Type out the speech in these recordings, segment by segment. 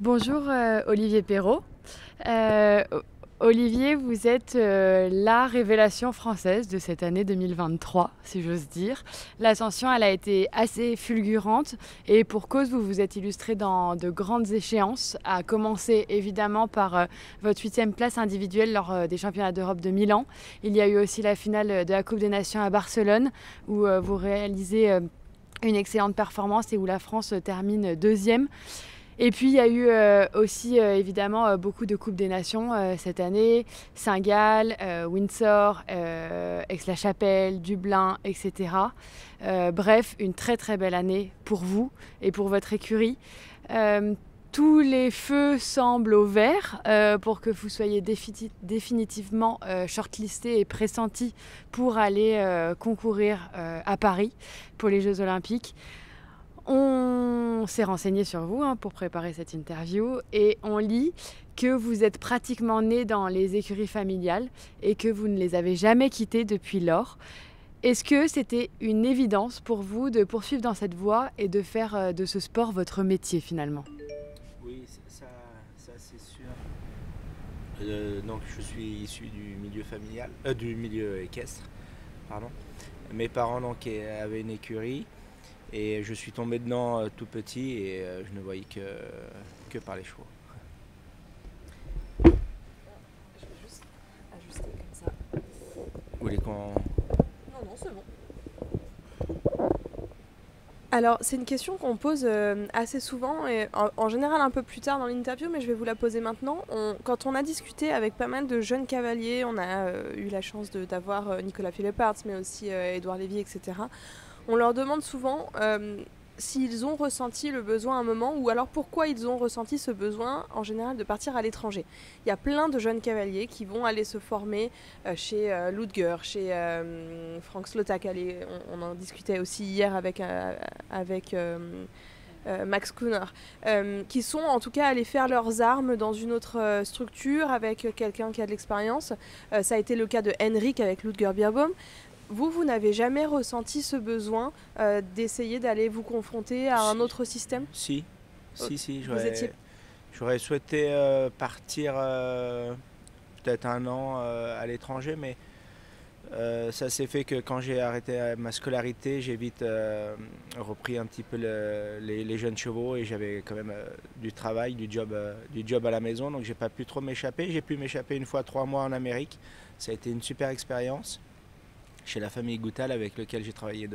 Bonjour Olivier Perrault. Euh, Olivier, vous êtes la révélation française de cette année 2023, si j'ose dire. L'ascension, elle a été assez fulgurante et pour cause, vous vous êtes illustré dans de grandes échéances, à commencer évidemment par votre 8e place individuelle lors des championnats d'Europe de Milan. Il y a eu aussi la finale de la Coupe des Nations à Barcelone où vous réalisez une excellente performance et où la France termine deuxième. Et puis il y a eu aussi évidemment beaucoup de Coupes des Nations cette année, Saint-Gall, Windsor, Aix-la-Chapelle, Dublin, etc. Bref, une très très belle année pour vous et pour votre écurie. Euh, tous les feux semblent au vert pour que vous soyez définitivement shortlisté et pressenti pour aller concourir à Paris pour les Jeux Olympiques. On s'est renseigné sur vous pour préparer cette interview et on lit que vous êtes pratiquement né dans les écuries familiales et que vous ne les avez jamais quittées depuis lors. Est-ce que c'était une évidence pour vous de poursuivre dans cette voie et de faire de ce sport votre métier finalement? Oui, ça c'est sûr. Donc je suis issu du milieu familial, du milieu équestre, pardon. Mes parents donc avaient une écurie et je suis tombé dedans tout petit et je ne voyais que par les chevaux. Je vais juste ajuster comme ça. Vous voulez qu'on... Non, non, c'est bon. Alors, c'est une question qu'on pose assez souvent et en général un peu plus tard dans l'interview, mais je vais vous la poser maintenant. Quand on a discuté avec pas mal de jeunes cavaliers, on a eu la chance d'avoir Nicolas Philipparts, mais aussi Édouard Lévy, etc. On leur demande souvent s'ils ont ressenti le besoin à un moment ou alors pourquoi ils ont ressenti ce besoin en général de partir à l'étranger. Il y a plein de jeunes cavaliers qui vont aller se former chez Ludger, chez Frank Slotak. On en discutait aussi hier avec Max Kuhner, qui sont en tout cas allés faire leurs armes dans une autre structure avec quelqu'un qui a de l'expérience. Ça a été le cas de Henrik avec Ludger Beerbaum. Vous n'avez jamais ressenti ce besoin d'essayer d'aller vous confronter à un autre système? Si, Vous étiez... j'aurais souhaité partir peut-être un an à l'étranger, mais ça s'est fait que quand j'ai arrêté ma scolarité, j'ai vite repris un petit peu les jeunes chevaux et j'avais quand même du travail, du job à la maison, donc j'ai pas pu trop m'échapper. J'ai pu m'échapper une fois 3 mois en Amérique. Ça a été une super expérience chez la famille Goutal avec lequel j'ai travaillé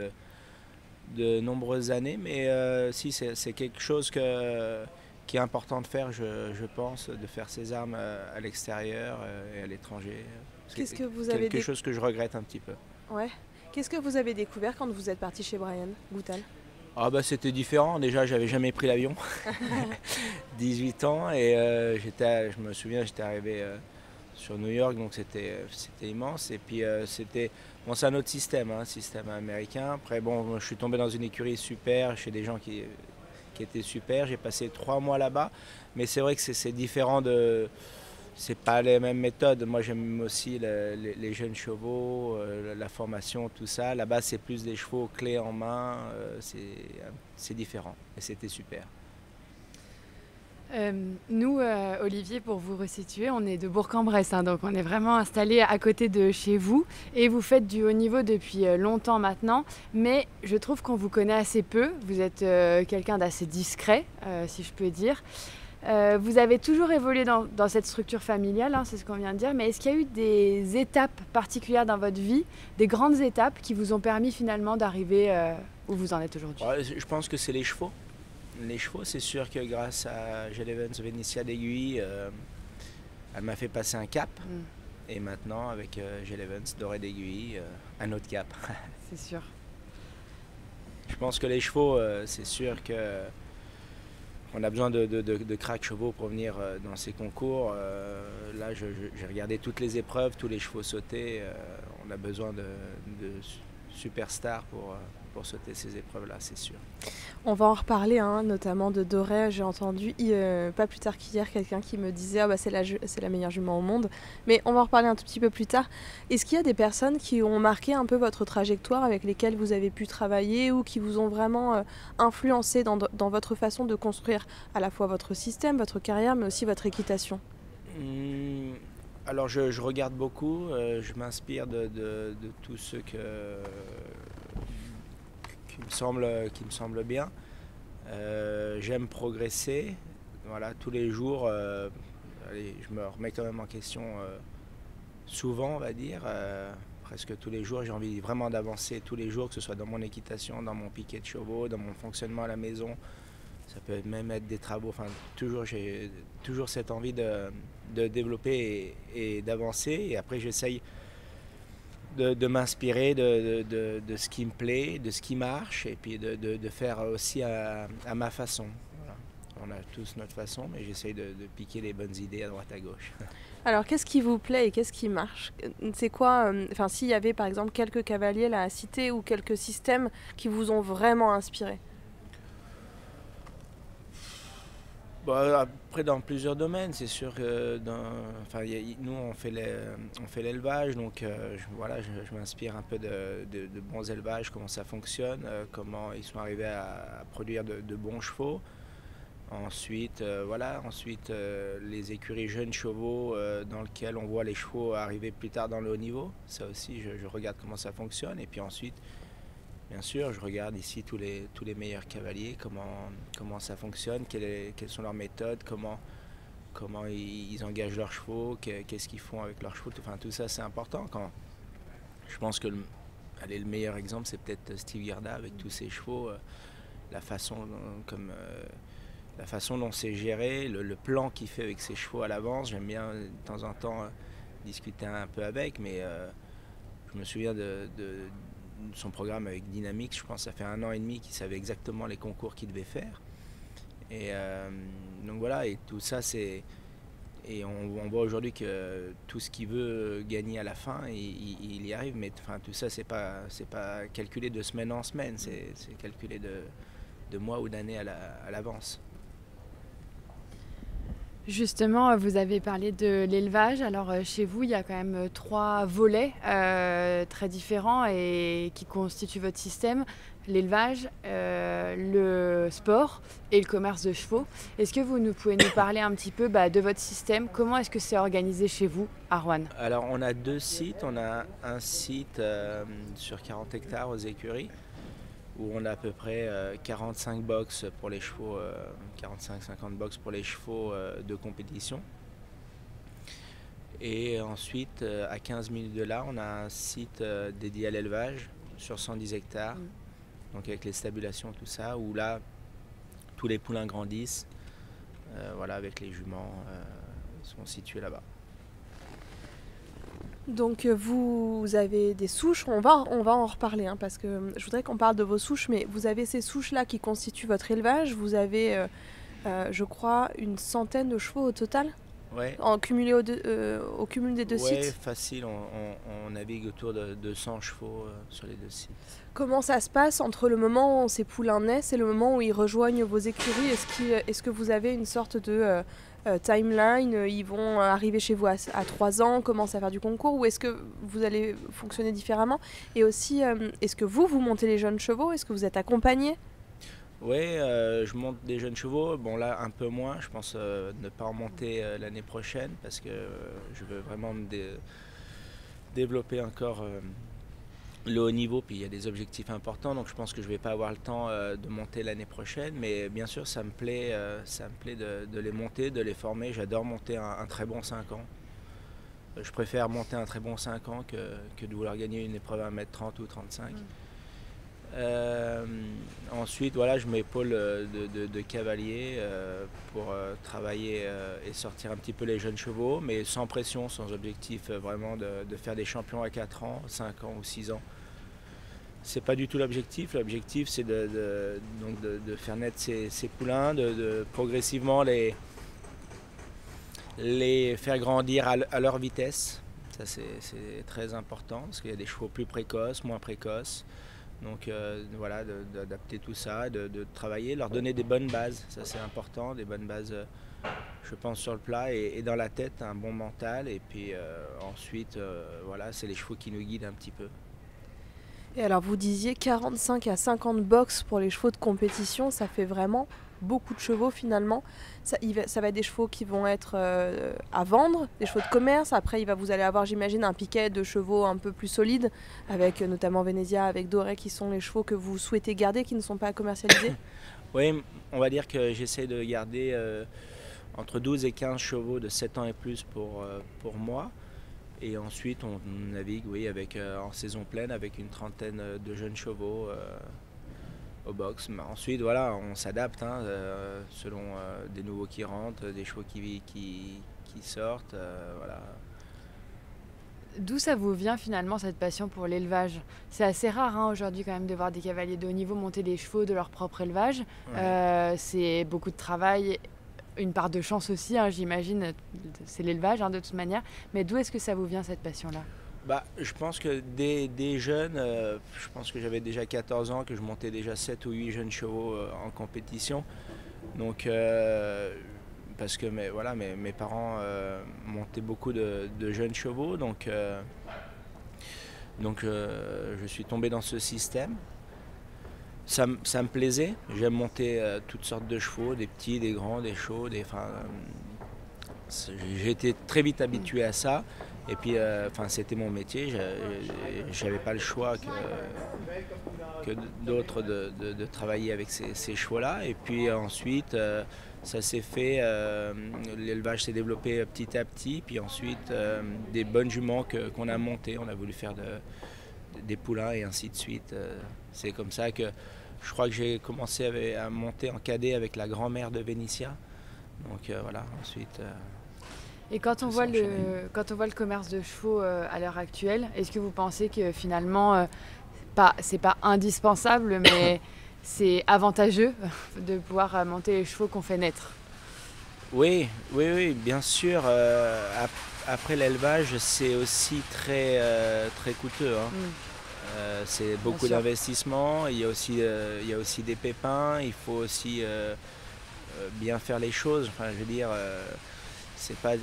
de nombreuses années, mais si c'est quelque chose qui est important de faire, je pense, de faire ses armes à l'extérieur et à l'étranger. Qu'est-ce C'est que vous avez quelque chose que je regrette un petit peu. Ouais. Qu'est-ce que vous avez découvert quand vous êtes parti chez Brian Goutal? Ah bah c'était différent, déjà j'avais jamais pris l'avion, 18 ans et je me souviens j'étais arrivé sur New York, donc c'était immense et puis c'est un autre système, hein, système américain. Après bon, je suis tombé dans une écurie super chez des gens qui étaient super, j'ai passé 3 mois là-bas, mais c'est vrai que c'est différent c'est pas les mêmes méthodes. Moi j'aime aussi les jeunes chevaux, la formation, tout ça. Là-bas c'est plus des chevaux clés en main, c'est différent et c'était super. Nous, Olivier, pour vous resituer, on est de Bourg-en-Bresse, donc on est vraiment installé à côté de chez vous et vous faites du haut niveau depuis longtemps maintenant, mais je trouve qu'on vous connaît assez peu. Vous êtes quelqu'un d'assez discret, si je peux dire. Vous avez toujours évolué dans cette structure familiale, c'est ce qu'on vient de dire, mais est-ce qu'il y a eu des étapes particulières dans votre vie, des grandes étapes qui vous ont permis finalement d'arriver où vous en êtes aujourd'hui? Ouais, je pense que c'est les chevaux. Les chevaux, c'est sûr que grâce à Jill Evans, Vénitia d'Aiguille, elle m'a fait passer un cap. Et maintenant, avec Jill Evans, Doré d'Aiguille, un autre cap. C'est sûr. Je pense que les chevaux, c'est sûr que on a besoin de cracks chevaux pour venir dans ces concours. Là, j'ai regardé toutes les épreuves, tous les chevaux sautés. On a besoin de superstars pour sauter ces épreuves-là, c'est sûr. On va en reparler, hein, notamment de Doré. J'ai entendu pas plus tard qu'hier quelqu'un qui me disait c'est la meilleure jument au monde. Mais on va en reparler un tout petit peu plus tard. Est-ce qu'il y a des personnes qui ont marqué un peu votre trajectoire, avec lesquelles vous avez pu travailler ou qui vous ont vraiment influencé dans votre façon de construire à la fois votre système, votre carrière, mais aussi votre équitation? Alors je regarde beaucoup, je m'inspire de tous ceux qui me semblent bien. J'aime progresser, voilà, tous les jours. Je me remets quand même en question souvent, on va dire. Presque tous les jours, j'ai envie vraiment d'avancer tous les jours, que ce soit dans mon équitation, dans mon piquet de chevaux, dans mon fonctionnement à la maison. Ça peut même être des travaux. Enfin, j'ai toujours cette envie de développer et d'avancer. Et après, j'essaye de m'inspirer de ce qui me plaît, de ce qui marche, et puis de faire aussi à ma façon. Voilà. On a tous notre façon, mais j'essaye de piquer les bonnes idées à droite à gauche. Alors, qu'est-ce qui vous plaît et qu'est-ce qui marche? C'est quoi, s'il y avait par exemple quelques cavaliers là à citer ou quelques systèmes qui vous ont vraiment inspiré? Après, dans plusieurs domaines, c'est sûr que nous on fait l'élevage, donc je m'inspire un peu de bons élevages, comment ça fonctionne, comment ils sont arrivés à produire de bons chevaux. Ensuite, les écuries jeunes chevaux dans lesquelles on voit les chevaux arriver plus tard dans le haut niveau. Ça aussi, je regarde comment ça fonctionne. Et puis ensuite, bien sûr, je regarde ici tous les meilleurs cavaliers, comment ça fonctionne, quelles sont leurs méthodes, comment ils engagent leurs chevaux, qu'est-ce qu'ils font avec leurs chevaux. Tout ça, c'est important. Je pense que le meilleur exemple, c'est peut-être Steve Gerda avec tous ses chevaux, la façon dont c'est géré, le plan qu'il fait avec ses chevaux à l'avance. J'aime bien de temps en temps discuter un peu avec, mais je me souviens de son programme avec Dynamix. Je pense que ça fait 1 an et demi qu'il savait exactement les concours qu'il devait faire. Et donc voilà, et tout ça, et on voit aujourd'hui que tout ce qu'il veut gagner à la fin, il y arrive. Mais tout ça, c'est pas calculé de semaine en semaine, c'est calculé de mois ou d'années à l'avance. Justement, vous avez parlé de l'élevage. Alors chez vous, il y a quand même 3 volets très différents et qui constituent votre système. L'élevage, le sport et le commerce de chevaux. Est-ce que vous pouvez nous parler un petit peu de votre système? Comment est-ce que c'est organisé chez vous à Roanne? Alors on a 2 sites. On a un site sur 40 hectares aux écuries, où on a à peu près 45 box pour les chevaux, 45-50 box pour les chevaux de compétition. Et ensuite, à 15 minutes de là, on a un site dédié à l'élevage sur 110 hectares, donc avec les stabulations, tout ça, où là, tous les poulains grandissent, avec les juments, sont situés là-bas. Donc vous avez des souches, on va en reparler, parce que je voudrais qu'on parle de vos souches, mais vous avez ces souches-là qui constituent votre élevage. Vous avez, je crois, une centaine de chevaux au total, ouais. Au cumul des 2 sites. Oui, facile, on navigue autour de 200 chevaux sur les 2 sites. Comment ça se passe entre le moment où ces poulains naissent et le moment où ils rejoignent vos écuries? Est-ce que vous avez une sorte de timeline? Ils vont arriver chez vous à 3 ans, commencer à faire du concours, ou est-ce que vous allez fonctionner différemment? Et aussi, est-ce que vous montez les jeunes chevaux? Est-ce que vous êtes accompagné? Oui, je monte des jeunes chevaux. Bon, là, un peu moins. Je pense ne pas en monter l'année prochaine, parce que je veux vraiment me développer encore le haut niveau. Puis il y a des objectifs importants, donc je pense que je ne vais pas avoir le temps de monter l'année prochaine. Mais bien sûr, ça me plaît de les monter, de les former. J'adore monter un très bon 5 ans. Je préfère monter un très bon 5 ans que de vouloir gagner une épreuve à 1m30 ou 35. Ensuite, je m'épaule de cavaliers pour travailler et sortir un petit peu les jeunes chevaux, mais sans pression, sans objectif vraiment de faire des champions à 4 ans, 5 ans ou 6 ans. C'est pas du tout l'objectif. L'objectif, c'est de faire naître ces poulains, de progressivement les faire grandir à leur vitesse. Ça, c'est très important, parce qu'il y a des chevaux plus précoces, moins précoces. Donc voilà, d'adapter tout ça, de travailler, leur donner des bonnes bases, ça c'est important, des bonnes bases, je pense, sur le plat et dans la tête, un bon mental. Et puis ensuite, voilà, c'est les chevaux qui nous guident un petit peu. Et alors vous disiez 45 à 50 box pour les chevaux de compétition, ça fait vraiment beaucoup de chevaux finalement. Ça va être des chevaux qui vont être à vendre, des chevaux de commerce. Après vous allez avoir, j'imagine, un piquet de chevaux un peu plus solides, avec notamment Venezia, avec Doré, qui sont les chevaux que vous souhaitez garder, qui ne sont pas commercialisés. Oui, on va dire que j'essaie de garder entre 12 et 15 chevaux de 7 ans et plus pour moi. Et ensuite, on navigue, oui, en saison pleine avec une trentaine de jeunes chevaux au box. Mais ensuite, voilà, on s'adapte selon des nouveaux qui rentrent, des chevaux qui sortent. Voilà. D'où ça vous vient finalement cette passion pour l'élevage? C'est assez rare aujourd'hui quand même de voir des cavaliers de haut niveau monter des chevaux de leur propre élevage. Ouais. C'est beaucoup de travail, une part de chance aussi, j'imagine, c'est l'élevage de toute manière. Mais d'où est-ce que ça vous vient cette passion-là? Je pense que dès jeune, je pense que j'avais déjà 14 ans, que je montais déjà 7 ou 8 jeunes chevaux en compétition. Donc, parce que mes parents montaient beaucoup de jeunes chevaux, donc je suis tombé dans ce système. Ça me plaisait, j'aime monter toutes sortes de chevaux, des petits, des grands, des chauds, j'ai été très vite habitué à ça. Et puis, c'était mon métier, j'avais pas le choix que d'autres de travailler avec ces chevaux-là. Et puis ensuite, ça s'est fait, l'élevage s'est développé petit à petit. Puis ensuite, des bonnes juments qu'on a montées, on a voulu faire des poulains et ainsi de suite. C'est comme ça que je crois que j'ai commencé à monter en cadet avec la grand-mère de Vénitia. Donc voilà, ensuite... Et quand on voit le commerce de chevaux à l'heure actuelle, est-ce que vous pensez que finalement, c'est pas indispensable, mais c'est avantageux de pouvoir monter les chevaux qu'on fait naître? Oui, bien sûr. Après l'élevage, c'est aussi très coûteux. C'est beaucoup d'investissements. Il y a aussi des pépins. Il faut aussi bien faire les choses. Enfin, je veux dire.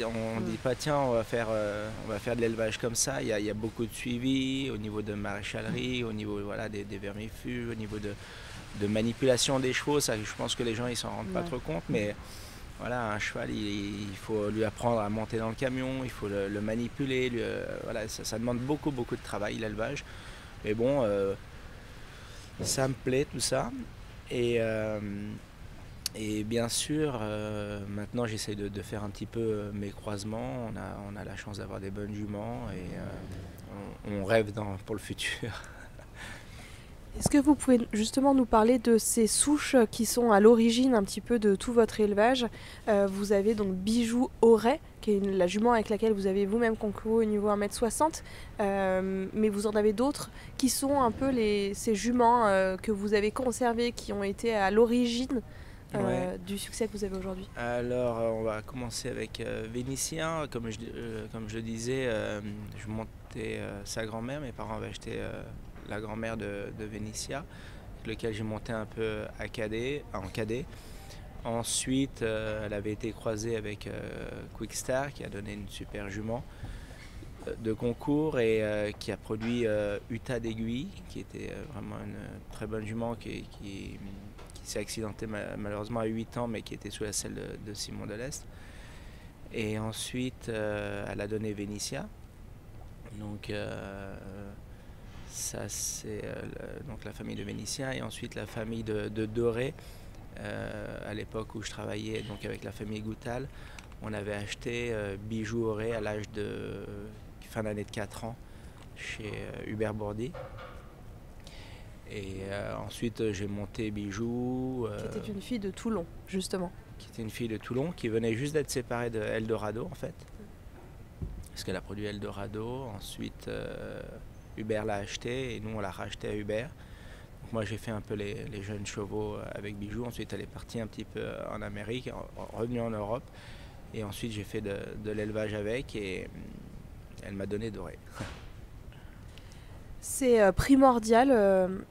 On ne dit pas tiens on va faire de l'élevage comme ça, il y a beaucoup de suivi au niveau de maréchalerie, au niveau des vermifuges, au niveau de manipulation des chevaux. Ça, je pense que les gens ils s'en rendent pas trop compte, mais voilà, un cheval il faut lui apprendre à monter dans le camion, il faut le manipuler, ça demande beaucoup de travail l'élevage, mais bon ça me plaît tout ça. Et bien sûr, maintenant j'essaie de faire un petit peu mes croisements. On a la chance d'avoir des bonnes juments et on rêve pour le futur. Est-ce que vous pouvez justement nous parler de ces souches qui sont à l'origine un petit peu de tout votre élevage? Vous avez donc Bijou Auray, qui est la jument avec laquelle vous avez vous-même concouru au niveau 1m60, mais vous en avez d'autres qui sont un peu ces juments que vous avez conservés, qui ont été à l'origine du succès que vous avez aujourd'hui. Alors on va commencer avec Vénitien. Comme je le disais, je montais sa grand-mère. Mes parents avaient acheté la grand-mère de Vénitia, avec lequel j'ai monté un peu en cadet. Ensuite, elle avait été croisée avec Quickstar, qui a donné une super jument de concours et qui a produit Uta d'Aiguille, qui était vraiment une très bonne jument qui s'est accidentée malheureusement à 8 ans, mais qui était sous la selle de Simon Delestre. Et ensuite, elle a donné Vénitia. Donc ça c'est donc la famille de Vénitia, et ensuite la famille de Doré. À l'époque où je travaillais donc avec la famille Goutal, on avait acheté Bijou Auray à l'âge de fin d'année de 4 ans chez Hubert Bourdi. Et ensuite j'ai monté Bijou. Qui était une fille de Toulon, justement. Qui était une fille de Toulon, qui venait juste d'être séparée de Eldorado en fait. Parce qu'elle a produit Eldorado. Ensuite Hubert l'a acheté et nous on l'a racheté à Hubert. Donc moi j'ai fait un peu les jeunes chevaux avec Bijou. Ensuite elle est partie un petit peu en Amérique, revenue en Europe. Et ensuite j'ai fait de l'élevage avec et elle m'a donné Doré. C'est primordial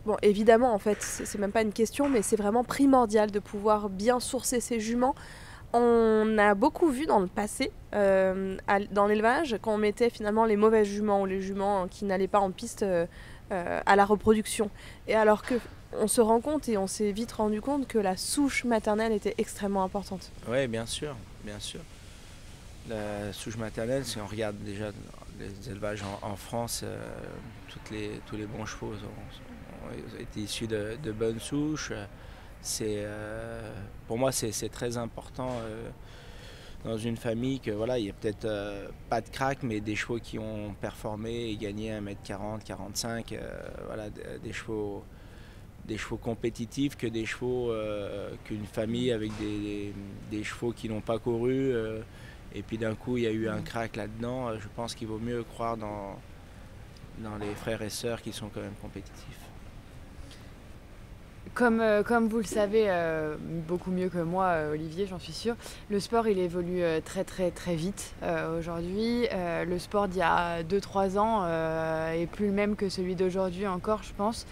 bon, évidemment, en fait, c'est même pas une question, mais c'est vraiment primordial de pouvoir bien sourcer ses juments. On a beaucoup vu dans le passé, dans l'élevage, quand on mettait finalement les mauvaises juments ou les juments qui n'allaient pas en piste à la reproduction. Et alors que on se rend compte et on s'est vite rendu compte que la souche maternelle était extrêmement importante. Oui, bien sûr, bien sûr. La souche maternelle, si on regarde déjà les élevages en France, tous les bons chevaux ont été issus de bonnes souches. Pour moi, c'est très important dans une famille que voilà, il y a peut-être pas de crack, mais des chevaux qui ont performé et gagné 1m40, 45, voilà, des chevaux compétitifs que des chevaux qu'une famille avec des chevaux qui n'ont pas couru et puis d'un coup il y a eu un crack là-dedans. Je pense qu'il vaut mieux croire dans les frères et sœurs qui sont quand même compétitifs. Comme vous le savez beaucoup mieux que moi, Olivier, j'en suis sûre, le sport il évolue très très très vite aujourd'hui. Le sport d'il y a 2-3 ans est plus le même que celui d'aujourd'hui encore, je pense.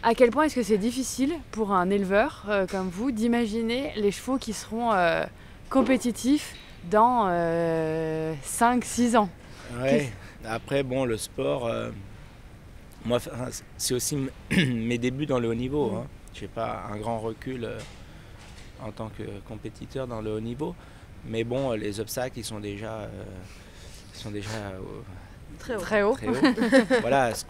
À quel point est-ce que c'est difficile pour un éleveur comme vous d'imaginer les chevaux qui seront compétitifs dans 5-6 ans? Ouais. Après, bon, le sport, moi, c'est aussi mes débuts dans le haut niveau. Hein. Je n'ai pas un grand recul en tant que compétiteur dans le haut niveau. Mais bon, les obstacles, ils sont déjà très haut. Très haut. Voilà, ce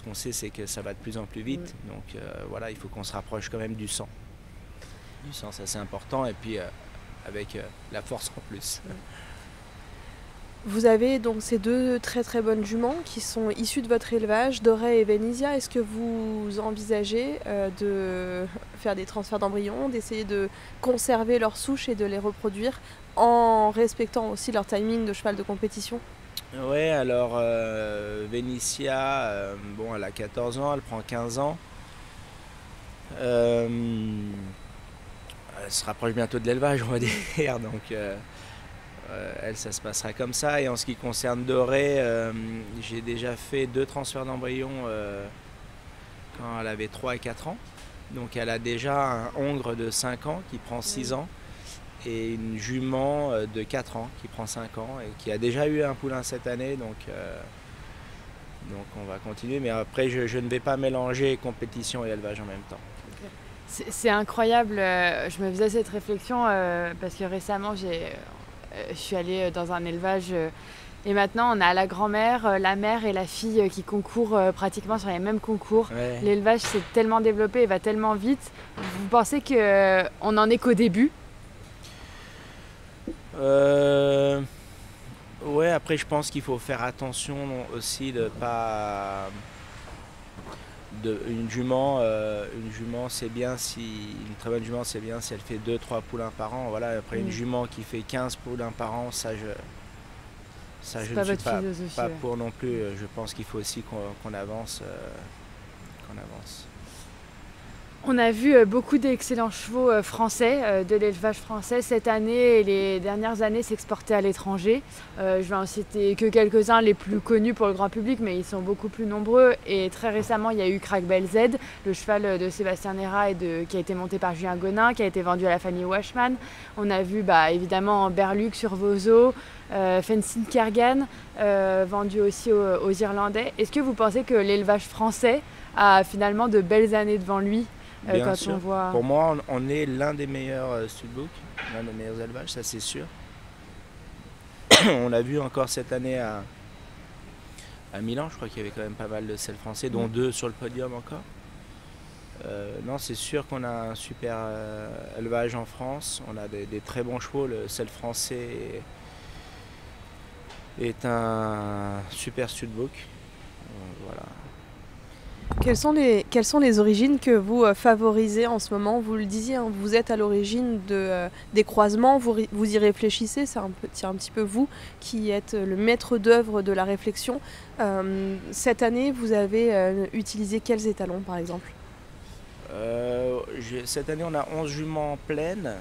qu'on sait, c'est que ça va de plus en plus vite. Donc voilà, il faut qu'on se rapproche quand même du 100. Du 100, ça c'est important. Et puis avec la force en plus. Vous avez donc ces deux très très bonnes juments qui sont issues de votre élevage, Doré et Venisia. Est-ce que vous envisagez de faire des transferts d'embryons, d'essayer de conserver leurs souches et de les reproduire en respectant aussi leur timing de cheval de compétition? Ouais, alors Venisia, bon, elle a 14 ans, elle prend 15 ans. Elle se rapproche bientôt de l'élevage, on va dire. Donc elle, ça se passera comme ça. Et en ce qui concerne Doré, j'ai déjà fait 2 transferts d'embryons quand elle avait 3 et 4 ans. Donc elle a déjà un hongre de 5 ans qui prend 6 ans. Et une jument de 4 ans qui prend 5 ans et qui a déjà eu un poulain cette année, donc on va continuer. Mais après, je ne vais pas mélanger compétition et élevage en même temps. C'est incroyable, je me faisais cette réflexion parce que récemment, je suis allée dans un élevage et maintenant on a la grand-mère, la mère et la fille qui concourent pratiquement sur les mêmes concours. Ouais. L'élevage s'est tellement développé et va tellement vite. Vous pensez qu'on en est qu'au début ? Ouais, après je pense qu'il faut faire attention aussi de pas une jument c'est bien une très bonne jument c'est bien si elle fait 2-3 poulains par an. Voilà, après une jument qui fait 15 poulains par an, ça je ne suis pas pour non plus. Je pense qu'il faut aussi qu'on avance. On a vu beaucoup d'excellents chevaux français, de l'élevage français cette année et les dernières années s'exporter à l'étranger. Je vais en citer que quelques-uns, les plus connus pour le grand public, mais ils sont beaucoup plus nombreux. Et très récemment, il y a eu Crack Bell Z, le cheval de Sébastien Nera qui a été monté par Julien Gonin, qui a été vendu à la famille Washman. On a vu évidemment Berluc sur Vozo, Fencing Kergan, vendu aussi aux Irlandais. Est-ce que vous pensez que l'élevage français a finalement de belles années devant lui? Bien sûr. Pour moi, on est l'un des meilleurs studbooks, l'un des meilleurs élevages, ça c'est sûr. On l'a vu encore cette année à Milan, je crois qu'il y avait quand même pas mal de selles français, dont 2 sur le podium encore. Non, c'est sûr qu'on a un super élevage en France, on a des très bons chevaux, le selle français est un super studbook. Voilà. Quelles sont les origines que vous favorisez en ce moment? Vous le disiez, hein, vous êtes à l'origine des croisements, vous y réfléchissez, c'est un petit peu vous qui êtes le maître d'œuvre de la réflexion. Cette année, vous avez utilisé quels étalons par exemple? Cette année, on a 11 juments pleines.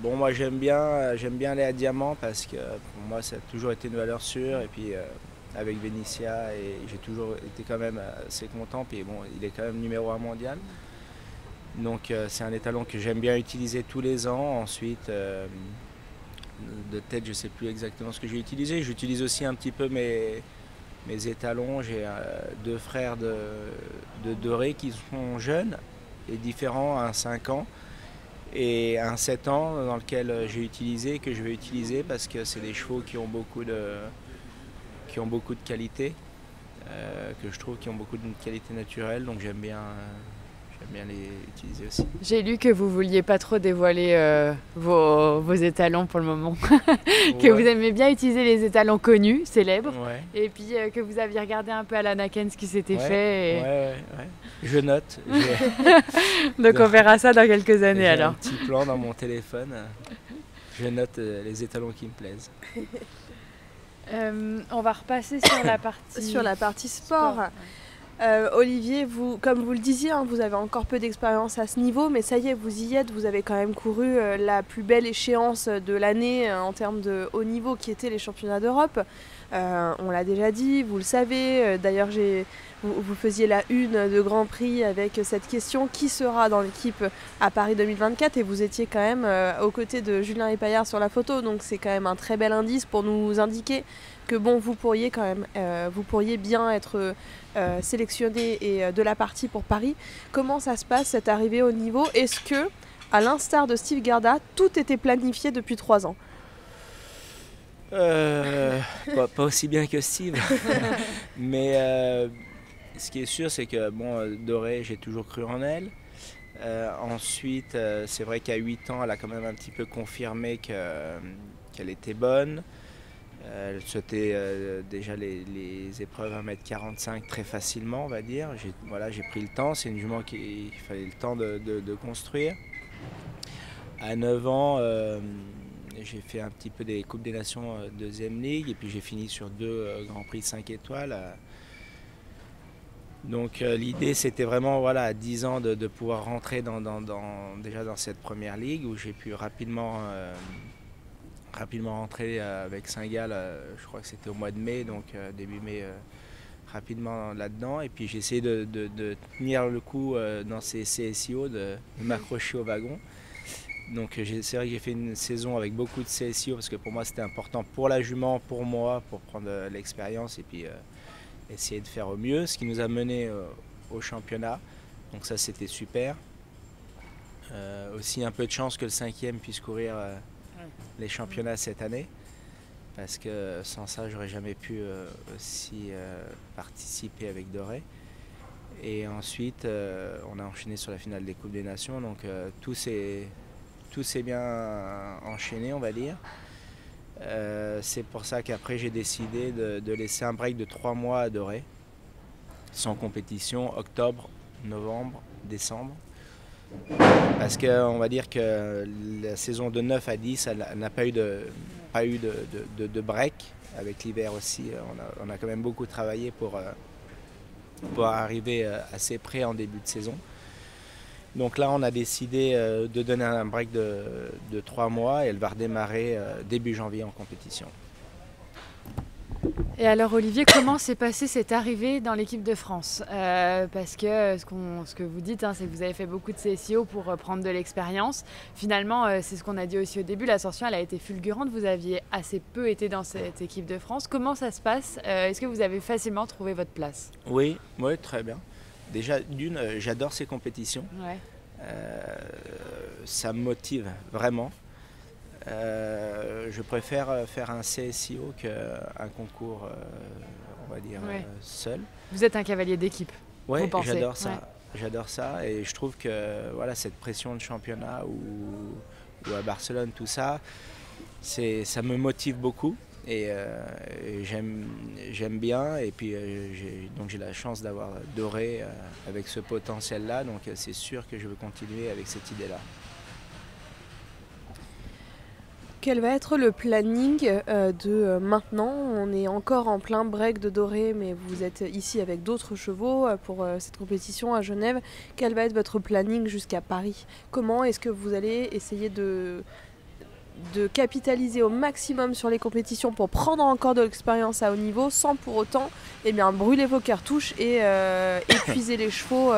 Bon, moi j'aime bien aller à diamant parce que pour moi ça a toujours été une valeur sûre et puis avec Vénitia et j'ai toujours été quand même assez content. Puis bon, il est quand même numéro 1 mondial. Donc c'est un étalon que j'aime bien utiliser tous les ans. Ensuite, de tête, je ne sais plus exactement ce que j'ai utilisé. J'utilise aussi un petit peu mes étalons. J'ai 2 frères de Doré qui sont jeunes et différents, un 5 ans et un 7 ans dans lequel j'ai utilisé, que je vais utiliser parce que c'est des chevaux qui ont beaucoup de qualité, que je trouve qui ont beaucoup de qualité naturelle, donc j'aime bien les utiliser aussi. J'ai lu que vous vouliez pas trop dévoiler vos étalons pour le moment, que vous aimez bien utiliser les étalons connus, célèbres, et puis que vous aviez regardé un peu à l'Anaken ce qui s'était fait. Ouais. Je note. Donc on verra ça dans quelques années alors. J'ai un petit plan dans mon téléphone. Je note les étalons qui me plaisent. On va repasser sur la partie sport. Olivier, comme vous le disiez, vous avez encore peu d'expérience à ce niveau, mais ça y est, vous y êtes, vous avez quand même couru la plus belle échéance de l'année en termes de haut niveau qui étaient les championnats d'Europe. On l'a déjà dit, vous le savez, d'ailleurs vous faisiez la une de Grand Prix avec cette question: qui sera dans l'équipe à Paris 2024? Et vous étiez quand même aux côtés de Julien Epaillard sur la photo, donc c'est quand même un très bel indice pour nous indiquer que bon, vous pourriez bien être sélectionné et de la partie pour Paris. Comment ça se passe cette arrivée au niveau? Est-ce que, à l'instar de Steve Garda, tout était planifié depuis 3 ans? Pas aussi bien que Steve. Mais ce qui est sûr, c'est que Doré, j'ai toujours cru en elle. Ensuite, c'est vrai qu'à 8 ans, elle a quand même un petit peu confirmé qu'elle était bonne. Elle sautait déjà les épreuves 1m45 très facilement, on va dire. J'ai pris le temps. C'est une jument qu'il fallait le temps de construire. À 9 ans, j'ai fait un petit peu des Coupes des Nations deuxième ligue et puis j'ai fini sur 2 Grands Prix 5 étoiles. Donc l'idée c'était vraiment à 10 ans de pouvoir rentrer déjà dans cette première ligue où j'ai pu rapidement rentrer avec Saint-Gall, je crois que c'était au mois de mai, donc début mai, rapidement là-dedans. Et puis j'ai essayé de tenir le coup dans ces CSIO, de m'accrocher au wagon. Donc c'est vrai que j'ai fait une saison avec beaucoup de CSIO parce que pour moi c'était important pour la jument, pour moi, pour prendre l'expérience et puis essayer de faire au mieux, ce qui nous a mené au championnat. Donc ça c'était super. Aussi un peu de chance que le 5e puisse courir les championnats cette année, parce que sans ça j'aurais jamais pu aussi participer avec Doré. Et ensuite on a enchaîné sur la finale des Coupes des Nations, donc tout s'est bien enchaîné, on va dire. C'est pour ça qu'après j'ai décidé de laisser un break de 3 mois à Doré, sans compétition, octobre, novembre, décembre. Parce qu'on va dire que la saison de 9 à 10, elle n'a pas eu de break. Avec l'hiver aussi, on a quand même beaucoup travaillé pour arriver assez près en début de saison. Donc là, on a décidé de donner un break de 3 mois et elle va redémarrer début janvier en compétition. Et alors Olivier, comment s'est passée cette arrivée dans l'équipe de France? Parce que ce que vous dites, c'est que vous avez fait beaucoup de CSIO pour prendre de l'expérience. Finalement, c'est ce qu'on a dit aussi au début, l'ascension elle a été fulgurante, vous aviez assez peu été dans cette équipe de France. Comment ça se passe? Est-ce que vous avez facilement trouvé votre place? Oui, très bien. Déjà, j'adore ces compétitions. Ouais. Ça me motive vraiment. Je préfère faire un CSIO qu'un concours, on va dire, seul. Vous êtes un cavalier d'équipe. Oui, j'adore ça. Ouais. J'adore ça et je trouve que cette pression de championnat ou à Barcelone, tout ça, ça me motive beaucoup et j'aime bien. Et puis j'ai la chance d'avoir Doré avec ce potentiel-là, donc c'est sûr que je veux continuer avec cette idée-là. Quel va être le planning de maintenant? On est encore en plein break de Doré, mais vous êtes ici avec d'autres chevaux pour cette compétition à Genève. Quel va être votre planning jusqu'à Paris? Comment est-ce que vous allez essayer de capitaliser au maximum sur les compétitions pour prendre encore de l'expérience à haut niveau sans pour autant brûler vos cartouches et épuiser les chevaux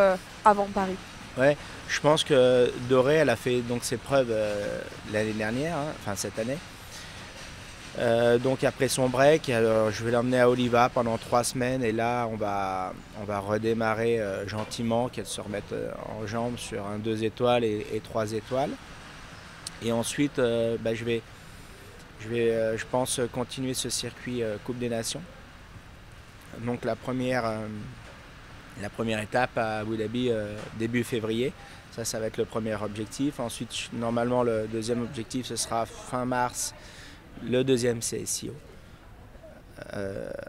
avant Paris. Ouais, je pense que Doré, elle a fait donc ses preuves l'année dernière, enfin cette année. Donc après son break, alors, je vais l'emmener à Oliva pendant 3 semaines et là on va redémarrer gentiment, qu'elle se remette en jambes sur un 2 étoiles et 3 étoiles. Et ensuite je pense continuer ce circuit Coupe des Nations. Donc la première étape à Abu Dhabi début février, ça va être le premier objectif. Ensuite normalement le deuxième objectif ce sera fin mars. Le deuxième, c'est SEO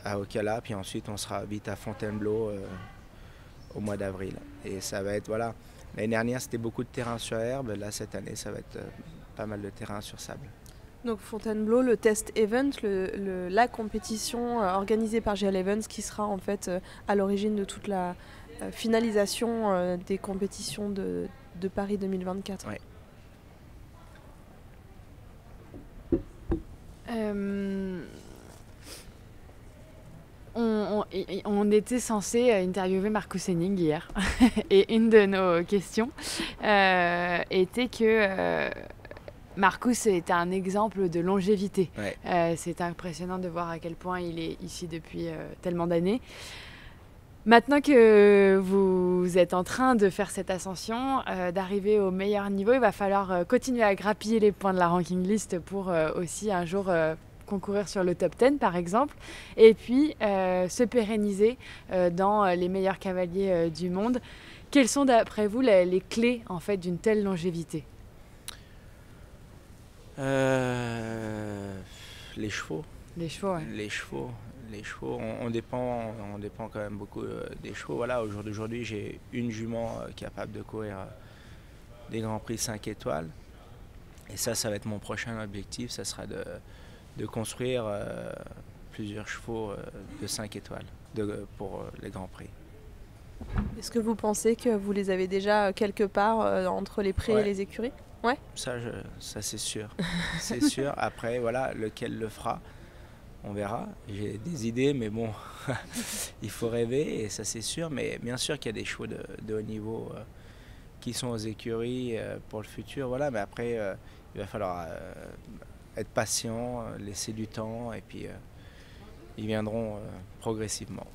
à Ocala, puis ensuite on sera vite à Fontainebleau au mois d'avril. Et ça va être, voilà, l'année dernière c'était beaucoup de terrain sur herbe, là cette année ça va être pas mal de terrain sur sable. Donc Fontainebleau, le test event, la compétition organisée par GL Events qui sera en fait à l'origine de toute la finalisation des compétitions de Paris 2024. Ouais. On était censé interviewer Marcus Henning hier et une de nos questions était que Marcus est un exemple de longévité. Ouais. C'est impressionnant de voir à quel point il est ici depuis tellement d'années. Maintenant que vous êtes en train de faire cette ascension, d'arriver au meilleur niveau, il va falloir continuer à grappiller les points de la ranking list pour aussi un jour concourir sur le top 10 par exemple, et puis se pérenniser dans les meilleurs cavaliers du monde. Quelles sont d'après vous les clés en fait d'une telle longévité ? Les chevaux. Les chevaux, ouais. Les chevaux, on dépend quand même beaucoup des chevaux. Voilà, au jour d'aujourd'hui, j'ai une jument capable de courir des Grands Prix 5 étoiles. Et ça va être mon prochain objectif, ça sera de construire plusieurs chevaux de 5 étoiles pour les Grands Prix. Est-ce que vous pensez que vous les avez déjà quelque part entre les prés et les écuries ? Ouais. Ça c'est sûr. C'est sûr. Après, voilà, lequel le fera, on verra. J'ai des idées, mais bon, il faut rêver, et ça c'est sûr. Mais bien sûr qu'il y a des chevaux de haut niveau qui sont aux écuries pour le futur. Voilà, mais après, il va falloir être patient, laisser du temps, et puis ils viendront progressivement.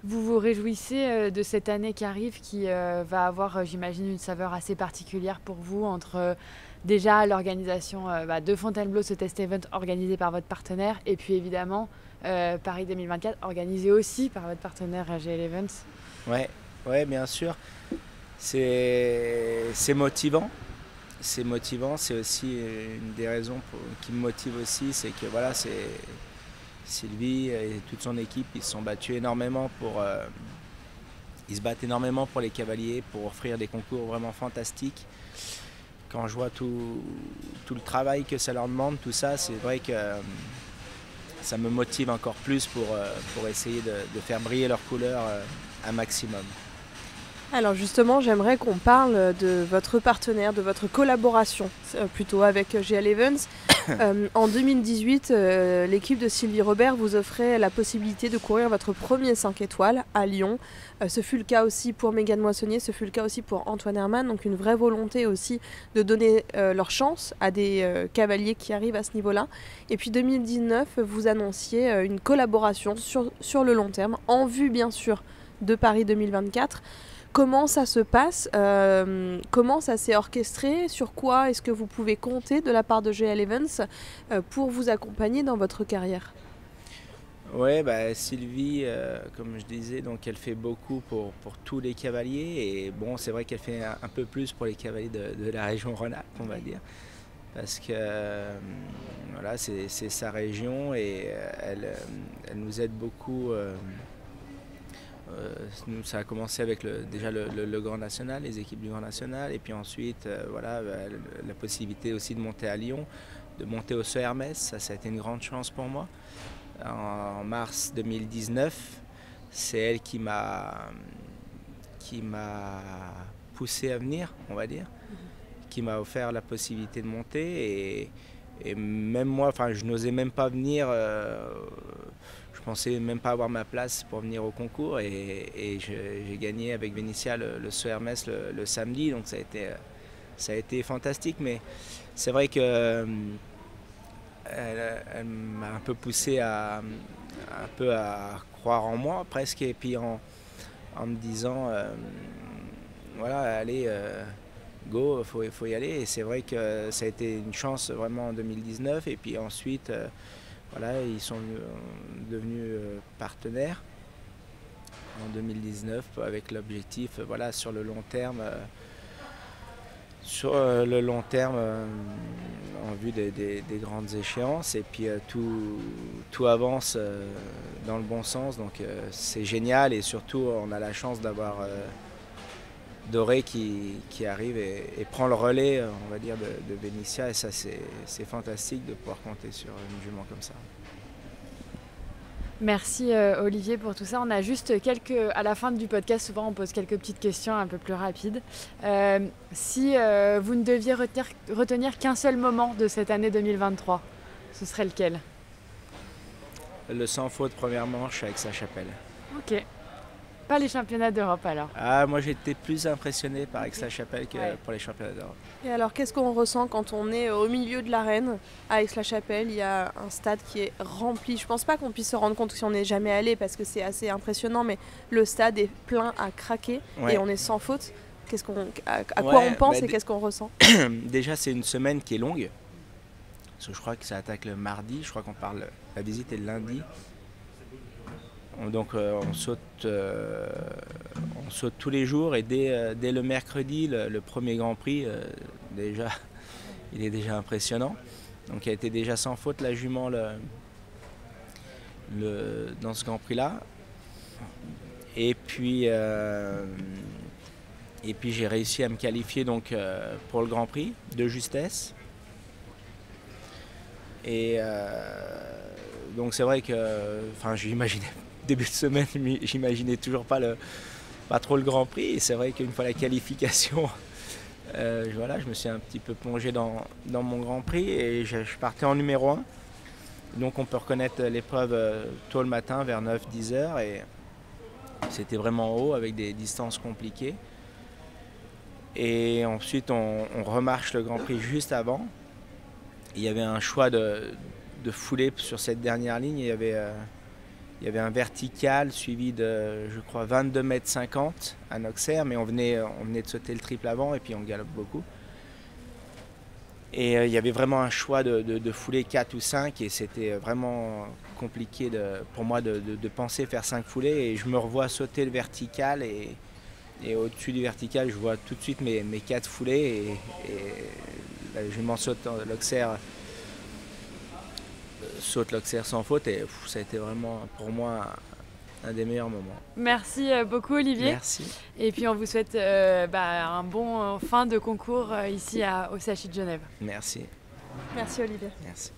Vous vous réjouissez de cette année qui arrive, qui va avoir, j'imagine, une saveur assez particulière pour vous, entre déjà l'organisation de Fontainebleau, ce test event organisé par votre partenaire, et puis évidemment Paris 2024, organisé aussi par votre partenaire GL Events. Ouais, bien sûr. C'est motivant. C'est motivant, c'est aussi une des raisons qui me motive aussi, c'est que voilà, c'est Sylvie et toute son équipe, ils se sont battus énormément ils se battent énormément pour les cavaliers, pour offrir des concours vraiment fantastiques. Quand je vois tout le travail que ça leur demande, tout ça, c'est vrai que ça me motive encore plus pour essayer de faire briller leurs couleurs un maximum. Alors justement, j'aimerais qu'on parle de votre partenaire, de votre collaboration plutôt avec GL Events. En 2018, l'équipe de Sylvie Robert vous offrait la possibilité de courir votre premier 5 étoiles à Lyon. Ce fut le cas aussi pour Mégane Moissonnier, ce fut le cas aussi pour Antoine Herman. Donc une vraie volonté aussi de donner leur chance à des cavaliers qui arrivent à ce niveau-là. Et puis 2019, vous annonciez une collaboration sur le long terme, en vue bien sûr de Paris 2024. Comment ça se passe ? Comment ça s'est orchestré ? Sur quoi est-ce que vous pouvez compter de la part de GL Events pour vous accompagner dans votre carrière ? Oui, Sylvie, comme je disais, donc elle fait beaucoup pour tous les cavaliers. Et bon, c'est vrai qu'elle fait un peu plus pour les cavaliers de la région Rhône-Alpes, on va dire. Parce que voilà, c'est sa région, et elle nous aide beaucoup. Nous, ça a commencé avec déjà le Grand National, les équipes du Grand National, et puis ensuite la possibilité aussi de monter à Lyon, de monter au Sceaux Hermès. Ça a été une grande chance pour moi. En mars 2019, c'est elle qui m'a poussé à venir, on va dire, qui m'a offert la possibilité de monter, Et même moi, je n'osais même pas venir. Je pensais même pas avoir ma place pour venir au concours. Et j'ai gagné avec Vénitia le saut Hermès le samedi. Donc ça a été fantastique. Mais c'est vrai que elle m'a un peu poussé à croire en moi presque. Et puis en me disant, voilà, allez, go, faut y aller. Et c'est vrai que ça a été une chance vraiment en 2019. Et puis ensuite, voilà, ils sont devenus partenaires en 2019 avec l'objectif, voilà, sur le long terme, en vue des grandes échéances. Et puis tout avance dans le bon sens. Donc c'est génial et surtout on a la chance d'avoir Doré qui arrive et prend le relais, on va dire, de Vénitia. Et ça, c'est fantastique de pouvoir compter sur une jument comme ça. Merci Olivier pour tout ça. On a juste à la fin du podcast, souvent on pose quelques petites questions un peu plus rapides. Si vous ne deviez retenir qu'un seul moment de cette année 2023, ce serait lequel? Le sans faute première manche avec Aix-la-Chapelle. Ok. Pas les championnats d'Europe alors? Moi j'étais plus impressionné par Aix-la-Chapelle que pour les championnats d'Europe. Et alors qu'est-ce qu'on ressent quand on est au milieu de l'arène à Aix-la-Chapelle? Il y a un stade qui est rempli. Je pense pas qu'on puisse se rendre compte si on n'est jamais allé parce que c'est assez impressionnant, mais le stade est plein à craquer et on est sans faute. À quoi on pense et qu'est-ce qu'on ressent? Déjà c'est une semaine qui est longue. Parce que je crois que ça attaque le mardi, je crois la visite est le lundi. Donc on saute tous les jours et dès le mercredi, le premier Grand Prix, déjà, il est déjà impressionnant. Donc il a été déjà sans faute la jument dans ce Grand Prix-là. Et puis j'ai réussi à me qualifier donc, pour le Grand Prix de justesse. Et donc c'est vrai que j'imaginais début de semaine, j'imaginais toujours pas trop le Grand Prix. Et c'est vrai qu'une fois la qualification, je me suis un petit peu plongé dans mon Grand Prix et je partais en numéro 1. Donc on peut reconnaître l'épreuve tôt le matin vers 9-10 heures et c'était vraiment haut avec des distances compliquées. Et ensuite on remarche le Grand Prix juste avant. Il y avait un choix de foulée sur cette dernière ligne. Il y avait un vertical suivi de, je crois, 22,50 m à Auxerre, mais on venait de sauter le triple avant et puis on galope beaucoup. Et il y avait vraiment un choix de foulées 4 ou 5 et c'était vraiment compliqué pour moi de penser faire 5 foulées. Et je me revois sauter le vertical et au-dessus du vertical, je vois tout de suite mes 4 foulées et je m'en saute l'Auxerre. Saute l'Auxerre sans faute et ça a été vraiment pour moi un des meilleurs moments. Merci beaucoup Olivier. Merci. Et puis on vous souhaite un bon fin de concours ici au CHU de Genève. Merci. Merci Olivier. Merci.